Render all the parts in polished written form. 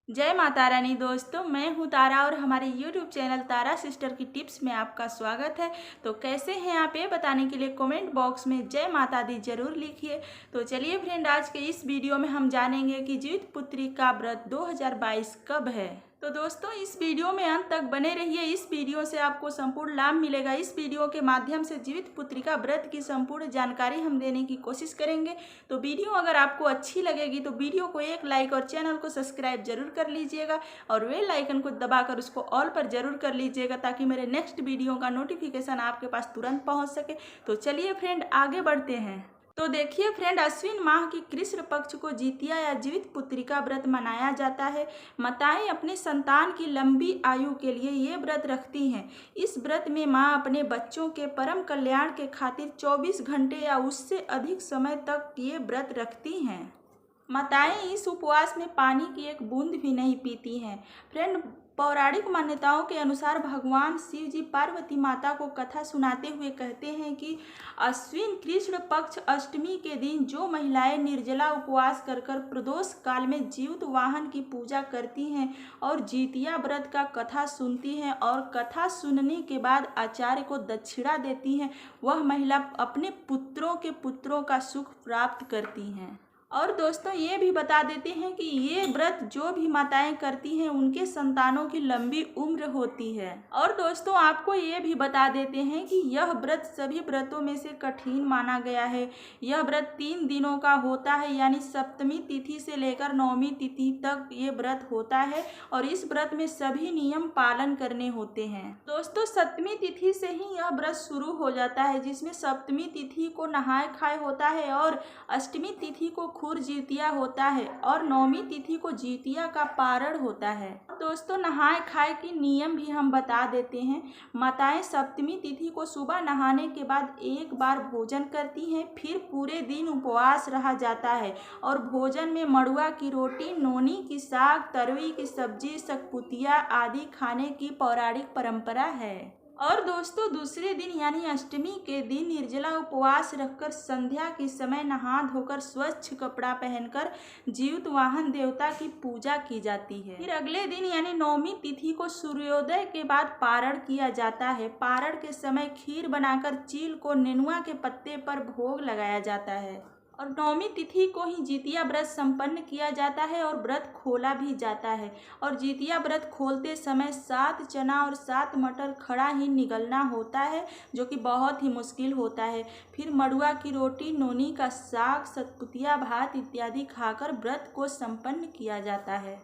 जय माता रानी दोस्तों, मैं हूँ तारा और हमारे YouTube चैनल तारा सिस्टर की टिप्स में आपका स्वागत है। तो कैसे हैं आप, ये बताने के लिए कमेंट बॉक्स में जय माता दी जरूर लिखिए। तो चलिए फ्रेंड, आज के इस वीडियो में हम जानेंगे कि जीवित पुत्री का व्रत 2022 कब है। तो दोस्तों, इस वीडियो में अंत तक बने रहिए। इस वीडियो से आपको संपूर्ण लाभ मिलेगा। इस वीडियो के माध्यम से जीवित पुत्रिका व्रत की संपूर्ण जानकारी हम देने की कोशिश करेंगे। तो वीडियो अगर आपको अच्छी लगेगी तो वीडियो को एक लाइक और चैनल को सब्सक्राइब जरूर कर लीजिएगा और बेल आइकन को दबाकर उसको ऑल पर जरूर कर लीजिएगा, ताकि मेरे नेक्स्ट वीडियो का नोटिफिकेशन आपके पास तुरंत पहुंच सके। तो चलिए फ्रेंड, आगे बढ़ते हैं। तो देखिए फ्रेंड, अश्विन माह की कृष्ण पक्ष को जितिया या जीवित पुत्रिका व्रत मनाया जाता है। माताएं अपने संतान की लंबी आयु के लिए ये व्रत रखती हैं। इस व्रत में माँ अपने बच्चों के परम कल्याण के खातिर 24 घंटे या उससे अधिक समय तक ये व्रत रखती हैं। माताएं इस उपवास में पानी की एक बूंद भी नहीं पीती हैं। फ्रेंड, पौराणिक मान्यताओं के अनुसार भगवान शिव जी पार्वती माता को कथा सुनाते हुए कहते हैं कि अश्विन कृष्ण पक्ष अष्टमी के दिन जो महिलाएं निर्जला उपवास कर प्रदोष काल में जीवित वाहन की पूजा करती हैं और जितिया व्रत का कथा सुनती हैं और कथा सुनने के बाद आचार्य को दक्षिणा देती हैं, वह महिला अपने पुत्रों के पुत्रों का सुख प्राप्त करती हैं। और दोस्तों, ये भी बता देते हैं कि ये व्रत जो भी माताएं करती हैं उनके संतानों की लंबी उम्र होती है। और दोस्तों, आपको ये भी बता देते हैं कि यह व्रत सभी व्रतों में से कठिन माना गया है। यह व्रत 3 दिनों का होता है, यानी सप्तमी तिथि से लेकर 9वीं तिथि तक ये व्रत होता है और इस व्रत में सभी नियम पालन करने होते हैं। दोस्तों, सप्तमी तिथि से ही यह व्रत शुरू हो जाता है, जिसमें सप्तमी तिथि को नहाय खाए होता है और अष्टमी तिथि को खुर जितिया होता है और 9वीं तिथि को जितिया का पारण होता है। दोस्तों, नहाए खाए की नियम भी हम बता देते हैं। माताएं सप्तमी तिथि को सुबह नहाने के बाद एक बार भोजन करती हैं, फिर पूरे दिन उपवास रहा जाता है और भोजन में मड़ुआ की रोटी, नोनी की साग, तरुई की सब्जी, सकपुतिया आदि खाने की पौराणिक परंपरा है। और दोस्तों, दूसरे दिन यानी अष्टमी के दिन निर्जला उपवास रखकर संध्या के समय नहा धोकर स्वच्छ कपड़ा पहनकर जीवित वाहन देवता की पूजा की जाती है। फिर अगले दिन यानी 9वीं तिथि को सूर्योदय के बाद पारण किया जाता है। पारण के समय खीर बनाकर चील को नेनुआ के पत्ते पर भोग लगाया जाता है और 9वीं तिथि को ही जितिया व्रत संपन्न किया जाता है और व्रत खोला भी जाता है। और जितिया व्रत खोलते समय 7 चना और 7 मटर खड़ा ही निगलना होता है, जो कि बहुत ही मुश्किल होता है। फिर मड़ुआ की रोटी, नोनी का साग, सतपुतिया भात इत्यादि खाकर व्रत को संपन्न किया जाता है।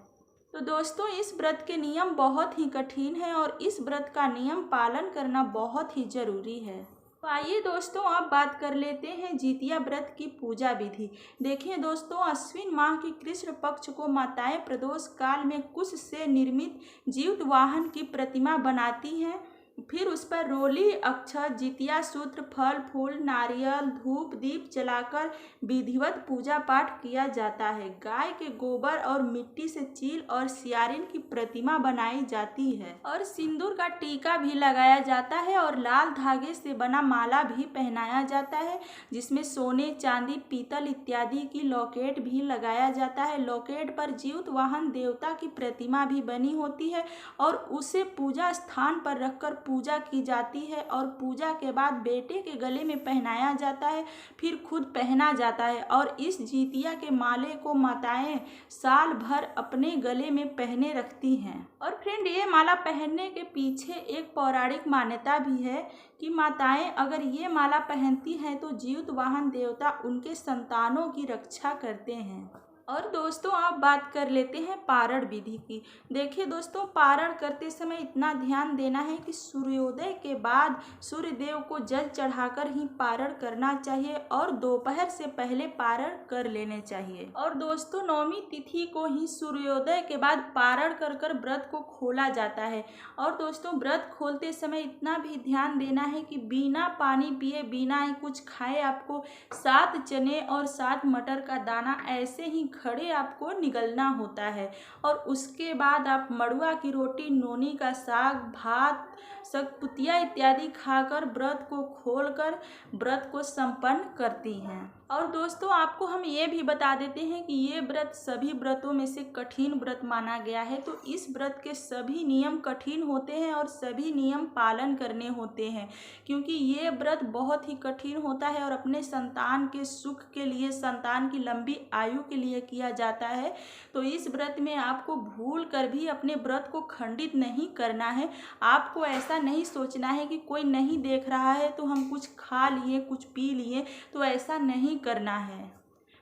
तो दोस्तों, इस व्रत के नियम बहुत ही कठिन है और इस व्रत का नियम पालन करना बहुत ही जरूरी है। तो आइए दोस्तों, अब बात कर लेते हैं जितिया व्रत की पूजा विधि। देखिए दोस्तों, अश्विन माह की कृष्ण पक्ष को माताएं प्रदोष काल में कुश से निर्मित जीवित वाहन की प्रतिमा बनाती हैं। फिर उस पर रोली, अक्षत, जितिया सूत्र, फल फूल, नारियल, धूप दीप जलाकर विधिवत पूजा पाठ किया जाता है। गाय के गोबर और मिट्टी से चील और सियारिन की प्रतिमा बनाई जाती है और सिंदूर का टीका भी लगाया जाता है और लाल धागे से बना माला भी पहनाया जाता है, जिसमें सोने, चांदी, पीतल इत्यादि की लॉकेट भी लगाया जाता है। लॉकेट पर जीवित वाहन देवता की प्रतिमा भी बनी होती है और उसे पूजा स्थान पर रखकर पूजा की जाती है और पूजा के बाद बेटे के गले में पहनाया जाता है, फिर खुद पहना जाता है। और इस जितिया के माले को माताएं साल भर अपने गले में पहने रखती हैं। और फ्रेंड, ये माला पहनने के पीछे एक पौराणिक मान्यता भी है कि माताएं अगर ये माला पहनती हैं तो जीवित वाहन देवता उनके संतानों की रक्षा करते हैं। और दोस्तों, आप बात कर लेते हैं पारण विधि की। देखिए दोस्तों, पारण करते समय इतना ध्यान देना है कि सूर्योदय के बाद सूर्य देव को जल चढ़ाकर ही पारण करना चाहिए और दोपहर से पहले पारण कर लेने चाहिए। और दोस्तों, 9वीं तिथि को ही सूर्योदय के बाद पारण कर व्रत को खोला जाता है। और दोस्तों, व्रत खोलते समय इतना भी ध्यान देना है कि बिना पानी पिए, बिना ही कुछ खाए आपको 7 चने और 7 मटर का दाना ऐसे ही खड़े आपको निगलना होता है। और उसके बाद आप मड़ुआ की रोटी, नोनी का साग, भात, सकपुतिया इत्यादि खाकर व्रत को खोलकर व्रत को संपन्न करती हैं। और दोस्तों आपको हम ये भी बता देते हैं कि ये व्रत सभी व्रतों में से कठिन व्रत माना गया है। तो इस व्रत के सभी नियम कठिन होते हैं और सभी नियम पालन करने होते हैं, क्योंकि ये व्रत बहुत ही कठिन होता है और अपने संतान के सुख के लिए, संतान की लंबी आयु के लिए किया जाता है। तो इस व्रत में आपको भूल कर भी अपने व्रत को खंडित नहीं करना है। आपको ऐसा नहीं सोचना है कि कोई नहीं देख रहा है तो हम कुछ खा लिए, कुछ पी लिए, तो ऐसा नहीं करना है।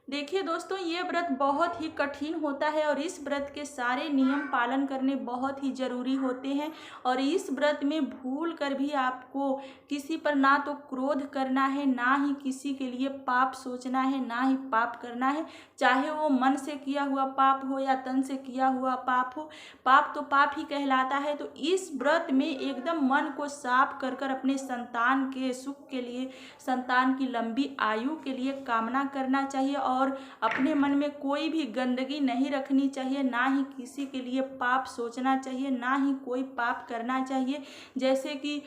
देखिए दोस्तों, ये व्रत बहुत ही कठिन होता है और इस व्रत के सारे नियम पालन करने बहुत ही ज़रूरी होते हैं। और इस व्रत में भूल कर भी आपको किसी पर ना तो क्रोध करना है, ना ही किसी के लिए पाप सोचना है, ना ही पाप करना है। चाहे वो मन से किया हुआ पाप हो या तन से किया हुआ पाप हो, पाप तो पाप ही कहलाता है। तो इस व्रत में एकदम मन को साफ कर कर अपने संतान के सुख के लिए, संतान की लंबी आयु के लिए कामना करना चाहिए और अपने मन में कोई भी गंदगी नहीं रखनी चाहिए, ना ही किसी के लिए पाप सोचना चाहिए, ना ही कोई पाप करना चाहिए। जैसे कि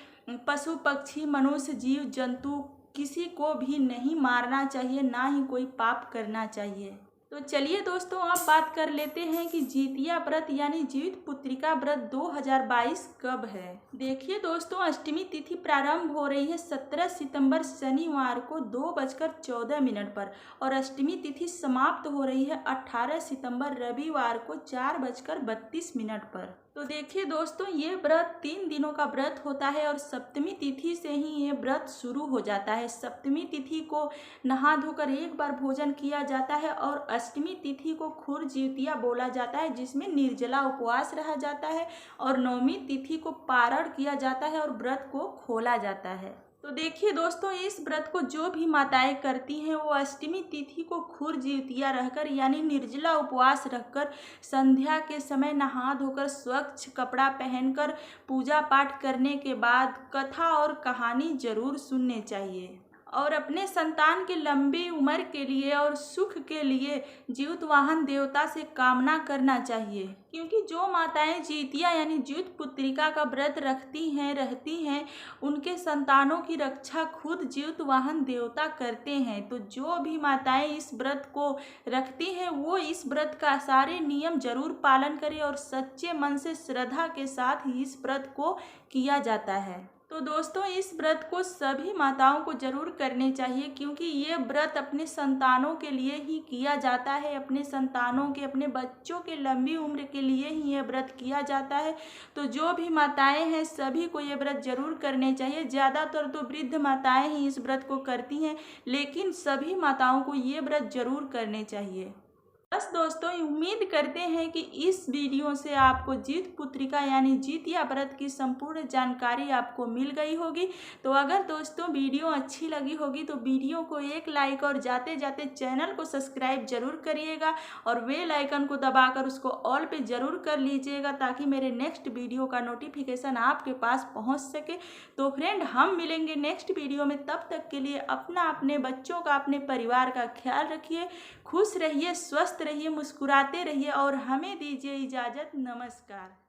पशु पक्षी मनुष्य जीव जंतु किसी को भी नहीं मारना चाहिए, ना ही कोई पाप करना चाहिए। तो चलिए दोस्तों, अब बात कर लेते हैं कि जितिया व्रत यानी जीवित पुत्रिका व्रत 2022 कब है। देखिए दोस्तों, अष्टमी तिथि प्रारंभ हो रही है 17 सितंबर शनिवार को 2:14 पर और अष्टमी तिथि समाप्त हो रही है 18 सितंबर रविवार को 4:32 पर। तो देखिए दोस्तों, ये व्रत 3 दिनों का व्रत होता है और सप्तमी तिथि से ही ये व्रत शुरू हो जाता है। सप्तमी तिथि को नहा धोकर एक बार भोजन किया जाता है और अष्टमी तिथि को खुर जितिया बोला जाता है, जिसमें निर्जला उपवास रहा जाता है और नवमी तिथि को पारण किया जाता है और व्रत को खोला जाता है। तो देखिए दोस्तों, इस व्रत को जो भी माताएं करती हैं वो अष्टमी तिथि को खुर जितिया रहकर यानी निर्जला उपवास रखकर संध्या के समय नहा धोकर स्वच्छ कपड़ा पहनकर पूजा पाठ करने के बाद कथा और कहानी जरूर सुनने चाहिए और अपने संतान के लंबी उम्र के लिए और सुख के लिए जीवित वाहन देवता से कामना करना चाहिए। क्योंकि जो माताएं जितिया यानी जीवित पुत्रिका का व्रत रहती हैं, उनके संतानों की रक्षा खुद जीवित वाहन देवता करते हैं। तो जो भी माताएं इस व्रत को रखती हैं वो इस व्रत का सारे नियम जरूर पालन करें और सच्चे मन से श्रद्धा के साथ ही इस व्रत को किया जाता है। तो दोस्तों, इस व्रत को सभी माताओं को जरूर करने चाहिए, क्योंकि ये व्रत अपने संतानों के लिए ही किया जाता है, अपने संतानों के, अपने बच्चों के लंबी उम्र के लिए ही ये व्रत किया जाता है। तो जो भी माताएं हैं सभी को ये व्रत जरूर करने चाहिए। ज़्यादातर तो वृद्ध माताएं ही इस व्रत को करती हैं, लेकिन सभी माताओं को ये व्रत जरूर करने चाहिए। बस दोस्तों, उम्मीद करते हैं कि इस वीडियो से आपको जीवित पुत्रिका यानी जितिया व्रत की संपूर्ण जानकारी आपको मिल गई होगी। तो अगर दोस्तों वीडियो अच्छी लगी होगी तो वीडियो को एक लाइक और जाते जाते चैनल को सब्सक्राइब जरूर करिएगा और बेल आइकन को दबाकर उसको ऑल पे जरूर कर लीजिएगा, ताकि मेरे नेक्स्ट वीडियो का नोटिफिकेशन आपके पास पहुँच सके। तो फ्रेंड, हम मिलेंगे नेक्स्ट वीडियो में। तब तक के लिए अपना, अपने बच्चों का, अपने परिवार का ख्याल रखिए। खुश रहिए, स्वस्थ रहिए, मुस्कुराते रहिए और हमें दीजिए इजाज़त। नमस्कार।